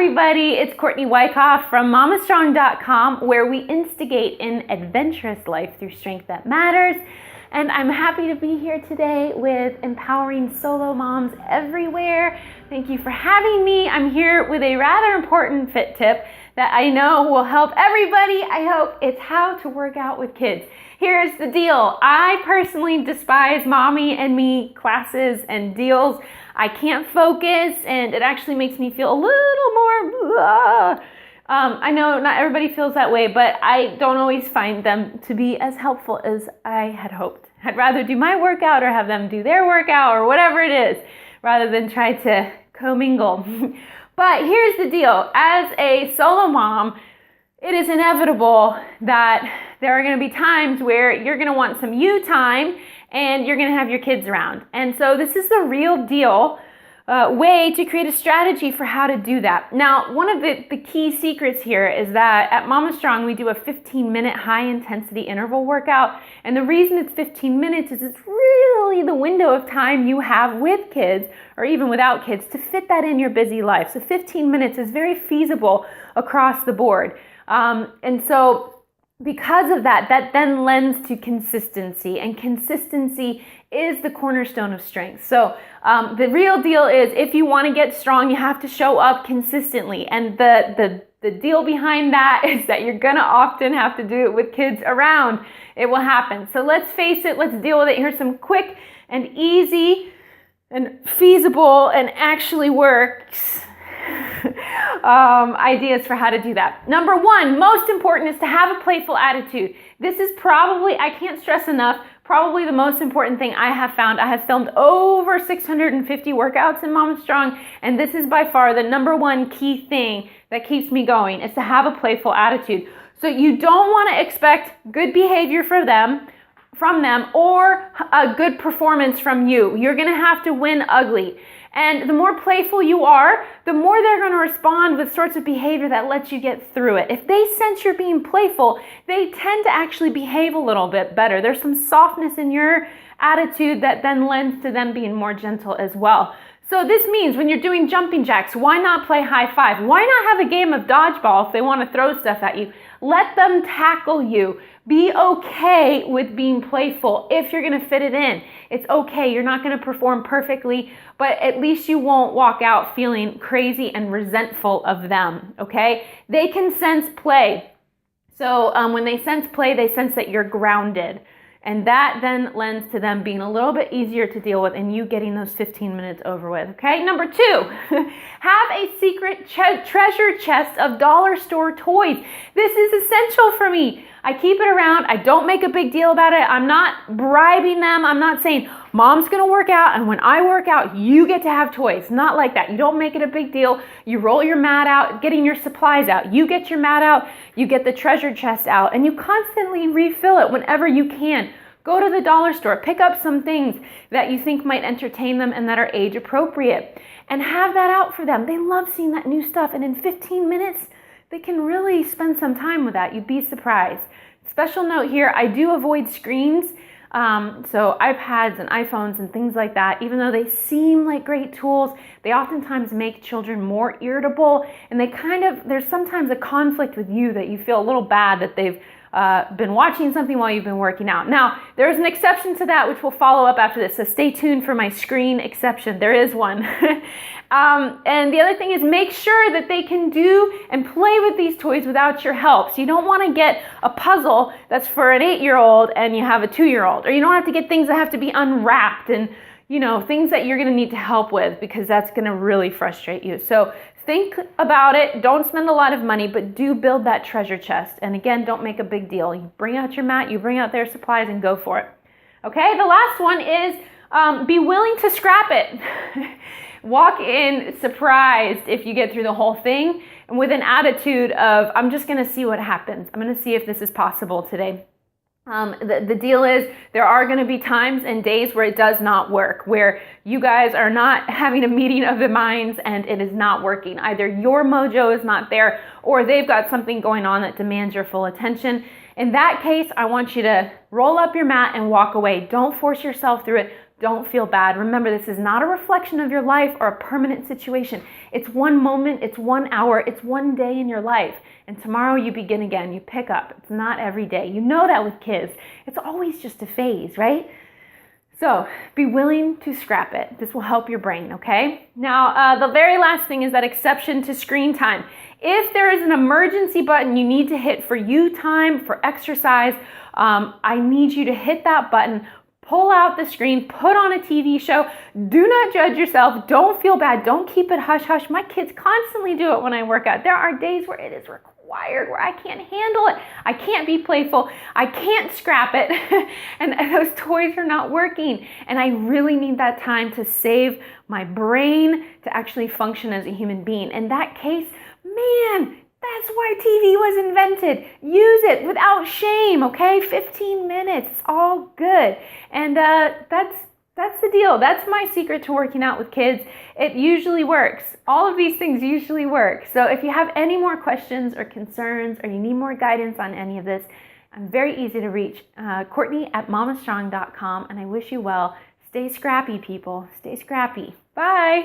everybody, it's Courtney Wyckoff from MOMMASTRONG.com, where we instigate an adventurous life through strength that matters. And I'm happy to be here today with empowering solo moms everywhere. Thank you for having me. I'm here with a rather important fit tip that I know will help everybody. I hope it's how to work out with kids. Here's the deal. I personally despise mommy and me classes and deals. I can't focus, and it actually makes me feel a little more I know not everybody feels that way, but I don't always find them to be as helpful as I had hoped. I'd rather do my workout or have them do their workout or whatever it is, rather than try to commingle. But here's the deal. As a solo mom, it is inevitable that there are going to be times where you're going to want some you time and you're going to have your kids around. And so this is the real deal way to create a strategy for how to do that. Now, one of the key secrets here is that at Momma Strong, we do a 15-minute high-intensity interval workout. And the reason it's 15 minutes is it's really the window of time you have with kids or even without kids to fit that in your busy life. So 15 minutes is very feasible across the board. And so because of that, that then lends to consistency, and consistency is the cornerstone of strength. So the real deal is if you want to get strong, you have to show up consistently. And the deal behind that is that you're going to often have to do it with kids around. It will happen. So let's face it, let's deal with it. Here's some quick and easy and feasible and actually works ideas for how to do that. Number one, most important, is to have a playful attitude. This is probably, I can't stress enough, probably the most important thing I have found. I have filmed over 650 workouts in Momma Strong, and this is by far the number one key thing that keeps me going, is to have a playful attitude. So you don't want to expect good behavior from them or a good performance from you. You're going to have to win ugly. And the more playful you are, the more they're going to respond with sorts of behavior that lets you get through it. If they sense you're being playful, they tend to actually behave a little bit better. There's some softness in your attitude that then lends to them being more gentle as well. So this means when you're doing jumping jacks, why not play high five? Why not have a game of dodgeball if they want to throw stuff at you? Let them tackle you. Be okay with being playful if you're going to fit it in. It's okay. You're not going to perform perfectly, but at least you won't walk out feeling crazy and resentful of them, okay? They can sense play. So when they sense play, they sense that you're grounded. And that then lends to them being a little bit easier to deal with and you getting those 15 minutes over with, okay? Number two, have a secret treasure chest of dollar store toys. This is essential for me. I keep it around. I don't make a big deal about it. I'm not bribing them. I'm not saying, Mom's going to work out, and when I work out, you get to have toys. Not like that. You don't make it a big deal. You roll your mat out, getting your supplies out. You get your mat out, you get the treasure chest out, and you constantly refill it whenever you can. Go to the dollar store, pick up some things that you think might entertain them and that are age appropriate, and have that out for them. They love seeing that new stuff, and in 15 minutes, they can really spend some time with that. You'd be surprised. Special note here, I do avoid screens. So iPads and iPhones and things like that, even though they seem like great tools, they oftentimes make children more irritable, and there's sometimes a conflict with you that you feel a little bad that they've been watching something while you've been working out. Now, there's an exception to that, which will follow up after this, so stay tuned for my screen exception. There is one. And the other thing is, make sure that they can do and play with these toys without your help. So you don't want to get a puzzle that's for an 8-year-old and you have a 2-year-old, or you don't have to get things that have to be unwrapped and, things that you're going to need to help with, because that's going to really frustrate you. So think about it. Don't spend a lot of money, but do build that treasure chest. And again, don't make a big deal. You bring out your mat, you bring out their supplies, and go for it. Okay, the last one is be willing to scrap it. Walk in surprised if you get through the whole thing, and with an attitude of, I'm just going to see what happens. I'm going to see if this is possible today. The deal is, there are going to be times and days where it does not work, where you guys are not having a meeting of the minds and it is not working. Either your mojo is not there, or they've got something going on that demands your full attention. In that case, I want you to roll up your mat and walk away. Don't force yourself through it. Don't feel bad. Remember, this is not a reflection of your life or a permanent situation. It's one moment, it's 1 hour, it's one day in your life. And tomorrow you begin again, you pick up. It's not every day. You know that with kids. It's always just a phase, right? So be willing to scrap it. This will help your brain, okay? Now, the very last thing is that exception to screen time. If there is an emergency button you need to hit for you time, for exercise, I need you to hit that button, pull out the screen, put on a TV show. Do not judge yourself. Don't feel bad. Don't keep it hush-hush. My kids constantly do it when I work out. There are days where it is required, where I can't handle it. I can't be playful. I can't scrap it. And those toys are not working. And I really need that time to save my brain to actually function as a human being. In that case, man, that's why TV was invented. Use it without shame, okay? 15 minutes, it's all good. And that's the deal. That's my secret to working out with kids. It usually works. All of these things usually work. So if you have any more questions or concerns, or you need more guidance on any of this, I'm very easy to reach. Courtney at mommastrong.com, and I wish you well. Stay scrappy, people. Stay scrappy. Bye.